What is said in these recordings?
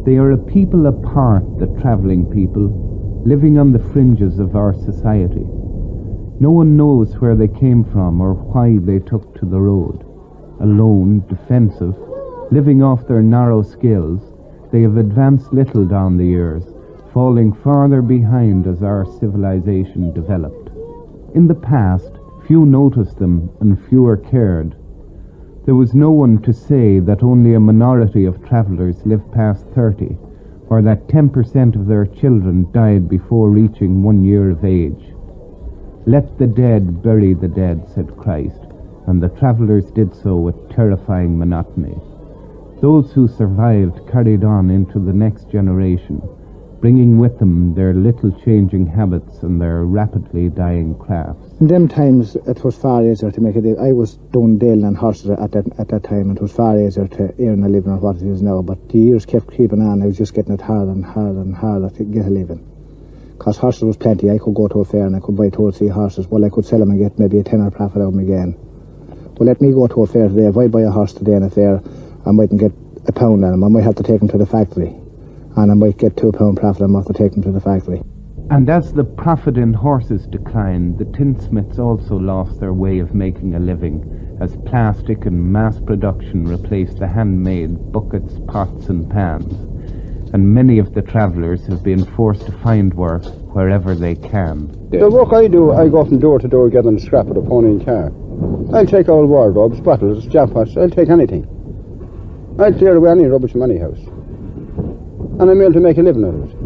They are a people apart, the travelling people, living on the fringes of our society. No one knows where they came from or why they took to the road. Alone, defensive, living off their narrow skills, they have advanced little down the years, falling farther behind as our civilization developed. In the past, few noticed them and fewer cared. There was no one to say that only a minority of travellers lived past 30, or that 10% of their children died before reaching 1 year of age. Let the dead bury the dead, said Christ, and the travellers did so with terrifying monotony. Those who survived carried on into the next generation, bringing with them their little changing habits and their rapidly dying crafts. In them times it was far easier to make it. I was doing dealing on horses at that time, and it was far easier to earn a living than what it is now, but the years kept creeping on. I was just getting it harder and harder and harder to get a living. Because horses was plenty. I could go to a fair and I could buy 2 or 3 horses. Well, I could sell them and get maybe a tenner profit out of them again. But let me go to a fair today. If I buy a horse today in a fair, I mightn't get a pound on him. I might have to take him to the factory, and I might get £2 profit. I might have to take him to the factory. And as the profit in horses declined, the tinsmiths also lost their way of making a living, as plastic and mass production replaced the handmade buckets, pots and pans. And many of the travellers have been forced to find work wherever they can. The work I do, I go from door to door gathering scrap of the pony and car. I'll take old wardrobes, bottles, jam pots, I'll take anything. I'll clear away any rubbish from any house. And I'm able to make a living out of it.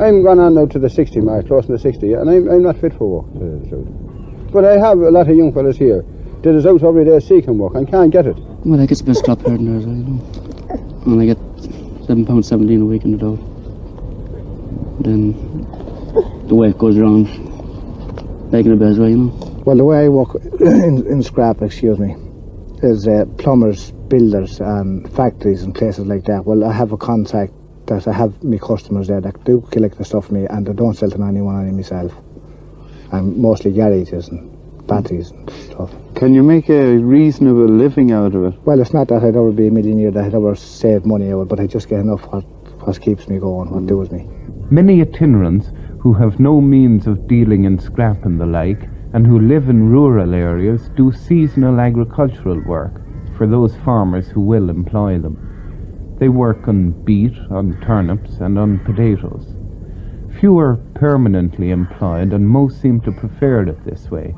I'm gone on now to the 60 mark, close to the 60, and I'm not fit for work, to tell you the truth. But I have a lot of young fellas here that is out every day seeking work and can't get it. Well, I get the best crop here and there, you know. And I get £7.17 a week in the dough. Then the way it goes around, making a bit as well, you know. Well, the way I work in scrap, is plumbers, builders and factories and places like that. Well, I have a contact that I have my customers there that do collect the stuff for me, and I don't sell to anyone, only myself. And mostly garages and batteries and stuff. Can you make a reasonable living out of it? Well, it's not that I'd ever be a millionaire, that I'd ever save money out of it, but I just get enough what keeps me going, what does me. Many itinerants who have no means of dealing in scrap and the like, and who live in rural areas, do seasonal agricultural work for those farmers who will employ them. They work on beet, on turnips and on potatoes. Few are permanently employed, and most seem to prefer it this way.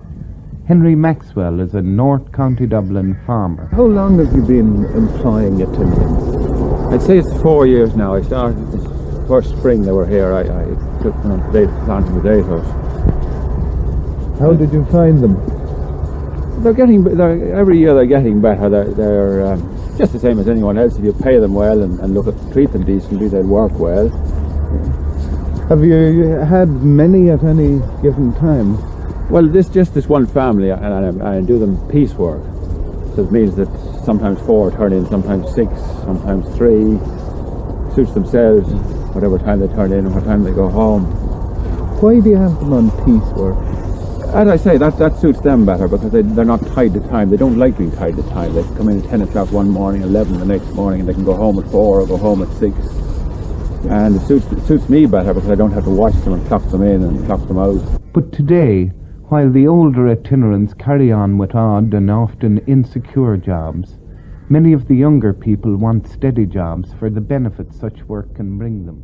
Henry Maxwell is a North County Dublin farmer. How long have you been employing itinerants? I'd say it's 4 years now. I started the first spring they were here. I took them on planting potatoes. How did you find them? Every year they're getting better. They're just the same as anyone else. If you pay them well and treat them decently, they'll work well. Have you had many at any given time? Well, this one family, and I do them piecework. So it means that sometimes 4 turn in, sometimes 6, sometimes 3. Suits themselves, whatever time they turn in and what time they go home. Why do you have them on piecework? As I say, that suits them better, because they're not tied to time. They don't like being tied to time. They can come in at 10 o'clock one morning, 11 the next morning, and they can go home at 4 or go home at 6. And it suits me better, because I don't have to watch them and clock them in and clock them out. But today, while the older itinerants carry on with odd and often insecure jobs, many of the younger people want steady jobs for the benefits such work can bring them.